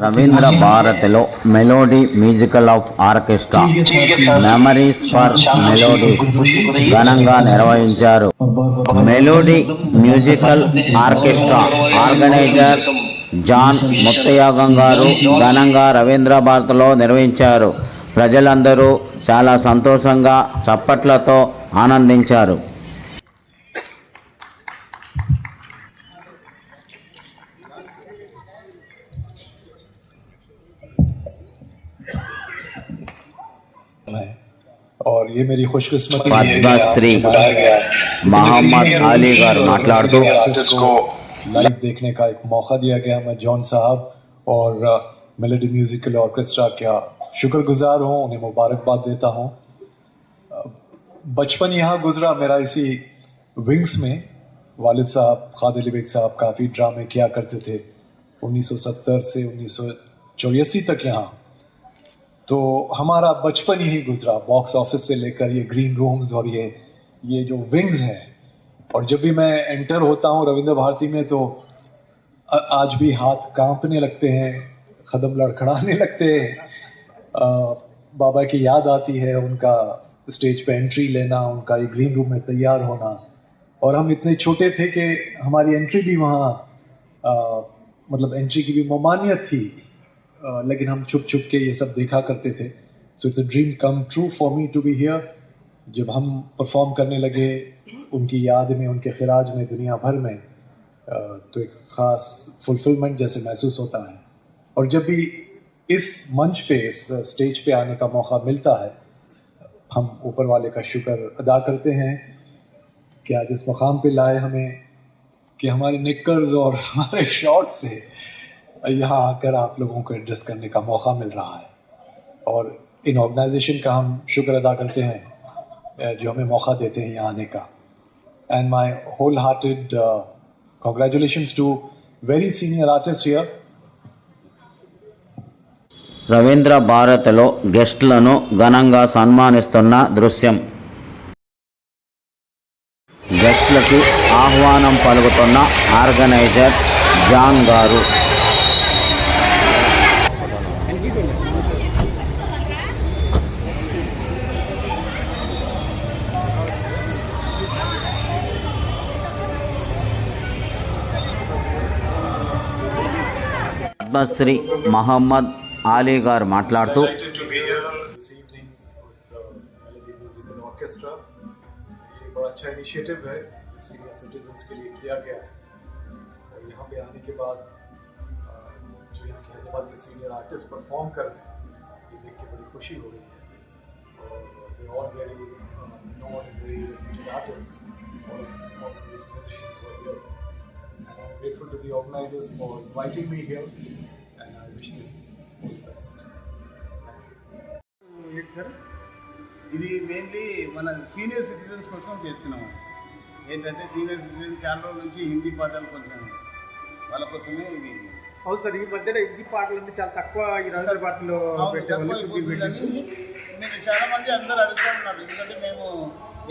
రవీంద్ర భారతిలో melody musical of orchestra memories for melodies ఘనంగా నిర్వహించారు. Melody musical orchestra organizer John Muthayagam గారు ఘనంగా రవీంద్ర భారతిలో నిర్వహించారు. ప్రజలందరూ చాలా సంతోషంగా చప్పట్లతో ఆనందించారు. और ये मेरी खुशकिस्मती पद्मश्री मोहम्मद अली गार मातलाडतू को लाइव देखने का एक मौका दिया गया. मैं जॉन साहब और मेलोडी म्यूजिकल ऑर्केस्ट्रा का शुक्रगुजार हूँ, उन्हें मुबारकबाद देता हूँ. बचपन यहाँ गुजरा मेरा इसी विंग्स में. वालिद साहब खाद अली बेग साहब काफ़ी ड्रामे किया करते थे 1970 से 1984 तक यहाँ. तो हमारा बचपन यही गुजरा, बॉक्स ऑफिस से लेकर ये ग्रीन रूम्स और ये जो विंग्स हैं. और जब भी मैं एंटर होता हूँ रविंद्र भारती में तो आज भी हाथ कांपने लगते हैं, कदम लड़खड़ाने लगते हैं. बाबा की याद आती है, उनका स्टेज पे एंट्री लेना, उनका ये ग्रीन रूम में तैयार होना. और हम इतने छोटे थे कि हमारी एंट्री भी वहाँ मतलब एंट्री की भी ममानियत थी, लेकिन हम छुप छुप के ये सब देखा करते थे. So it's a dream come true for me to be here. जब हम परफॉर्म करने लगे उनकी याद में, उनके खिराज में दुनिया भर में, तो एक ख़ास फुलफिलमेंट जैसे महसूस होता है. और जब भी इस मंच पे, इस स्टेज पे आने का मौका मिलता है, हम ऊपर वाले का शुक्र अदा करते हैं कि आज इस मुकाम पे लाए हमें, कि हमारे निक्कर्स और हमारे शॉर्ट्स से यहाँ आकर आप लोगों को एड्रेस करने का मौका मिल रहा है. और इन ऑर्गेनाइजेशन का हम शुक्र अदा करते हैं जो हमें मौका देते हैं यहाँ आने का. And my whole hearted congratulations to very senior artist here. Ravindra భారతిలో గెస్ట్లను ఘనంగా సన్మానిస్తున్న దృశ్యం. గెస్ట్లకి ఆహ్వానం పలుకుతున్న ఆర్గనైజర్ జాన్ గారు. పద్మశ్రీ మహమ్మద్ అలీ గారు మాట్లాడుతూ बड़ा अच्छा इनिशिएटिव है, सीनियर सिटीजन्स के लिए किया गया है. और यहाँ पे आने के बाद जो यहाँ के हैदराबाद के सीनियर आर्टिस्ट परफॉर्म कर रहे हैं, ये देख के बड़ी खुशी हो रही है. और they all very known and very reputed artist और musicians who are here. And I'm grateful to the organizers for inviting me here, and I wish them all the best. ఇది మెయిన్లీ మన సీనియర్ సిటిజన్స్ కోసం చేస్తున్నాం. ఏంటంటే senior citizens చాలా రోజుల నుంచి హిందీ పాటలు కొంచెం వాళ్ళ కోసమే ఇది. అవును సార్, ఈ మధ్యన హిందీ పాటలు అంటే చాలా తక్కువ ఈ రవీంద్ర భారతిలో అయిపోతుందని నేను చాలా మంది అందరూ అడుగుతున్నారు. ఎందుకంటే మేము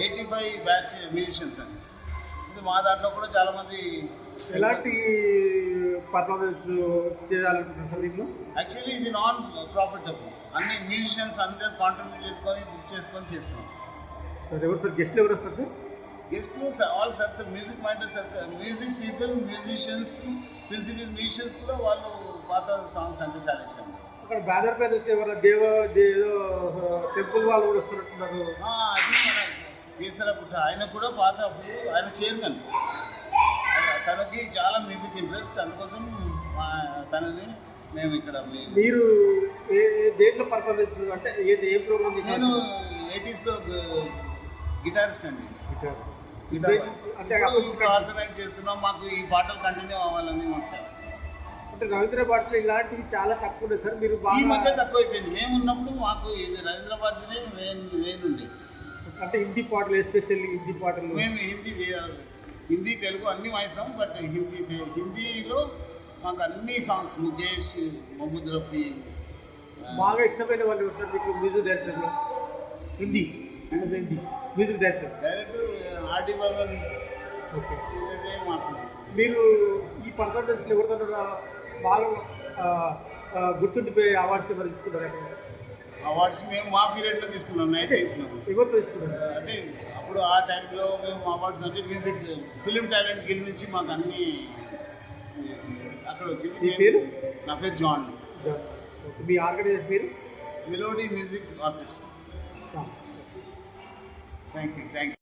85 బ్యాచ్ మ్యూజిషియన్స్ అని. ఇది మా దాంట్లో కూడా చాలామంది ఎలాంటి పర్ఫార్మెన్స్ చేయాలనుకుంటున్నారు సార్ దీంట్లో? యాక్చువల్లీ ఇది నాన్ ప్రాఫిటబుల్, అన్ని మ్యూజిషియన్స్ అందరూ కాంట్రిబ్యూట్ చేసుకొని బుక్ చేసుకొని చేస్తున్నాం. సార్ ఎవరు సార్ గెస్ట్లు ఎవరు వస్తారు సార్? గెస్ట్లు all circle, music minded circle, music people, musicians, principal musicians కూడా వాళ్ళు పాత సాంగ్స్ అంటే చాలా ఇష్టం. అక్కడ బ్యానర్ పైన ఎవరు ఏదో టెంపుల్ వాళ్ళు కూడా వస్తున్నట్టున్నారు. అది మన కేసరపుట్ట, ఆయన కూడా పాత, ఆయన చైర్మన్. తనకి చాలా మ్యూజిక్ ఇంట్రెస్ట్, అందుకోసం తనని మేము ఇక్కడ. మీరు దేంట్లో పర్ఫార్మెన్స్ అంటే ఏ ప్రోగ్రామ్? నేను 80s గిటారిస్ట్ అండి. అంటే ఆర్గనైజ్ చేస్తున్నాం, మాకు ఈ పాటలు కంటిన్యూ అవ్వాలని మాకు. అంటే రవీంద్ర భారతిలో ఇలాంటివి చాలా తక్కువ ఉన్నాయి సార్. మీరు ఈ మధ్య తక్కువ అయిపోయింది. మేము ఉన్నప్పుడు మాకు ఇది రవీంద్ర భారతినే మెయిన్ ఉంది. అంటే హిందీ పాటలు, ఎస్పెషల్లీ హిందీ పాటలు మేము హిందీ తెలుగు అన్నీ వాయిస్తాం. బట్ హిందీలో మాకు అన్ని సాంగ్స్, ముఖేష్, మొహమ్మద్ రఫీ. బాగా ఇష్టమైన వాళ్ళు సార్ మీకు మ్యూజిక్ డైరెక్టర్లో? Hindi music director RD Burman. Okay, మీరు ఈ పర్ఫార్మెన్స్లో ఎవరితో బాగా గుర్తుండిపోయే అవార్డ్స్ ఎవరు తీసుకున్నారు? అవార్డ్స్ మేము మా పీరియడ్లో తీసుకున్నాం, 90s. ఎవరు తీసుకున్నారు? అంటే అప్పుడు ఆ టైంలో మేము అవార్డ్స్ అంటే మ్యూజిక్ ఫిలిం టాలెంట్ గిల్ నుంచి మాకు అన్ని అక్కడ వచ్చింది. మీ పేరు? నా పేరు జాన్. మీ ఆర్గనైజర్ పేరు? Melody music orchestra. Thank you.